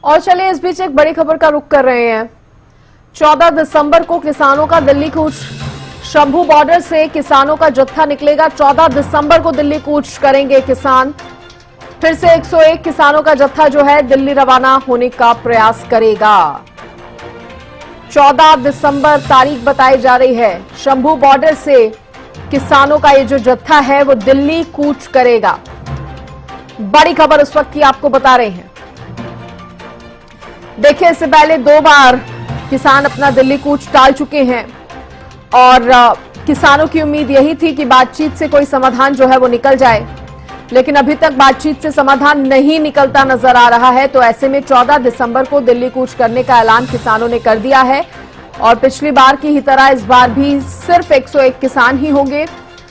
और चलिए इस बीच एक बड़ी खबर का रुख कर रहे हैं। 14 दिसंबर को किसानों का दिल्ली कूच, शंभू बॉर्डर से किसानों का जत्था निकलेगा। 14 दिसंबर को दिल्ली कूच करेंगे किसान। फिर से 101 किसानों का जत्था जो है दिल्ली रवाना होने का प्रयास करेगा। 14 दिसंबर तारीख बताई जा रही है। शंभू बॉर्डर से किसानों का ये जो जत्था है वो दिल्ली कूच करेगा। बड़ी खबर उस वक्त की आपको बता रहे हैं। देखिए, इससे पहले 2 बार किसान अपना दिल्ली कूच टाल चुके हैं और किसानों की उम्मीद यही थी कि बातचीत से कोई समाधान जो है वो निकल जाए, लेकिन अभी तक बातचीत से समाधान नहीं निकलता नजर आ रहा है। तो ऐसे में 14 दिसंबर को दिल्ली कूच करने का ऐलान किसानों ने कर दिया है और पिछली बार की ही तरह इस बार भी सिर्फ 101 किसान ही होंगे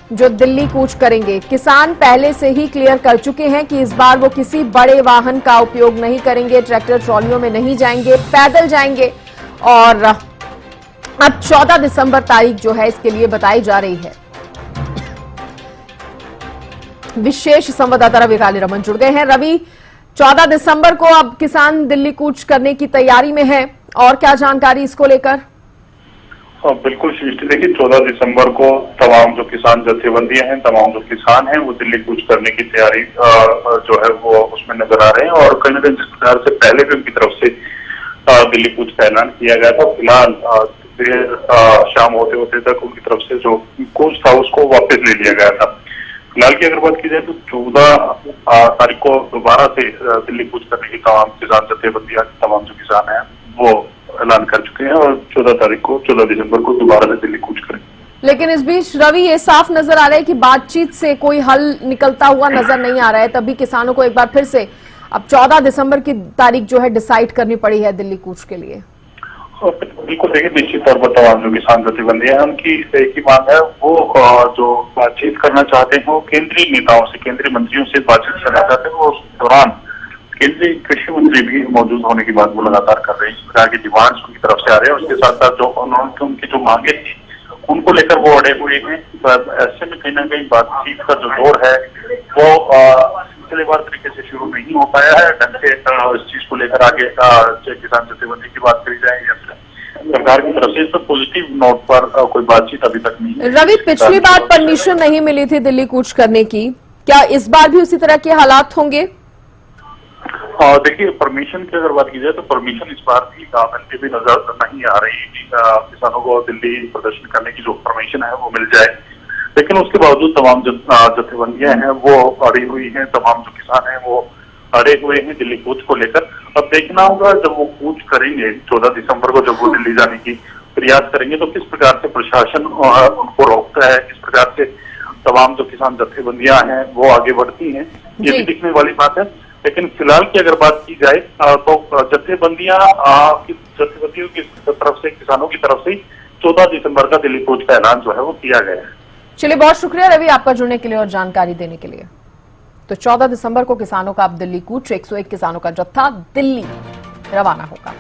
जो दिल्ली कूच करेंगे। किसान पहले से ही क्लियर कर चुके हैं कि इस बार वो किसी बड़े वाहन का उपयोग नहीं करेंगे, ट्रैक्टर ट्रॉलियों में नहीं जाएंगे, पैदल जाएंगे। और अब 14 दिसंबर तारीख जो है इसके लिए बताई जा रही है। विशेष संवाददाता रवि काली रमन जुड़ गए हैं। रवि, 14 दिसंबर को अब किसान दिल्ली कूच करने की तैयारी में है और क्या जानकारी इसको लेकर? बिल्कुल सृष्टि, देखिए 14 दिसंबर को तमाम जो किसान जत्थेबंदियां हैं, तमाम जो किसान हैं वो दिल्ली कूच करने की तैयारी जो है वो उसमें नजर आ रहे हैं। और कहीं ना कहीं जिस प्रकार से पहले भी उनकी तरफ से दिल्ली कूच का ऐलान किया गया था, फिलहाल देर शाम होते होते तक उनकी तरफ से जो कूच था उसको वापस ले लिया गया था। फिलहाल की अगर बात की जाए तो 14 तारीख को दोबारा से दिल्ली कूच करने की तमाम किसान जत्थेबंदियां, तमाम जो किसान हैं वो ऐलान कर चुके हैं और 14 दिसंबर को दोबारा से दिल्ली कूच करेंगे। लेकिन इस बीच रवि, ये साफ नजर आ रहा है कि बातचीत से कोई हल निकलता हुआ नजर नहीं आ रहा है। तभी किसानों को एक बार फिर से अब 14 दिसंबर की तारीख जो है डिसाइड करनी पड़ी है दिल्ली कूच के लिए। बिल्कुल, देखिए निश्चित तौर पर तमाम जो किसान जत्थेबंदियां हैं उनकी एक ही मांग है, वो जो बातचीत करना चाहते हैं वो केंद्रीय नेताओं से, केंद्रीय मंत्रियों से बातचीत करना चाहते हैं। वो उस दौरान केंद्रीय कृषि मंत्री भी मौजूद होने की बात वो लगातार कर रहे हैं। इस प्रकार की डिमांड्स उनकी तरफ से आ रहे हैं। उसके साथ साथ जो उनकी जो मांगे थी उनको लेकर वो अड़े हुए हैं। ऐसे में कहीं ना कहीं बातचीत का जो दौर है वो सिलसिलेवार तरीके से शुरू नहीं हो पाया है। ढंग से इस चीज को लेकर आगे किसान जत्थेबंदी की बात करी जाए या फिर सरकार की तरफ से इस पर पॉजिटिव नोट पर कोई बातचीत अभी तक नहीं है। रवि, पिछली बार परमिशन नहीं मिली थी दिल्ली कूच करने की, क्या इस बार भी उसी तरह के हालात होंगे? देखिए, परमिशन की अगर बात की जाए तो परमिशन इस बार भी मिलती भी नजर नहीं आ रही। किसानों को दिल्ली प्रदर्शन करने की जो परमिशन है वो मिल जाए, लेकिन उसके बावजूद तमाम जत्थेबंदियां हैं वो अड़ी हुई हैं। तमाम जो किसान हैं वो अड़े हुए हैं दिल्ली कूच को लेकर। अब देखना होगा जब वो कूच करेंगे 14 दिसंबर को, जब वो दिल्ली जाने की प्रयास करेंगे तो किस प्रकार से प्रशासन उनको रोकता है, किस प्रकार से तमाम जो किसान जत्थेबंदियां हैं वो आगे बढ़ती हैं, ये भी दिखने वाली बात है। लेकिन फिलहाल की अगर बात की जाए तो जत्थेबंदियों की तरफ से, किसानों की तरफ से 14 दिसंबर का दिल्ली कूच का ऐलान जो है वो किया गया है। चलिए, बहुत शुक्रिया रवि आपका जुड़ने के लिए और जानकारी देने के लिए। तो 14 दिसंबर को किसानों का अब दिल्ली कूच, 101 किसानों का जत्था दिल्ली रवाना होगा।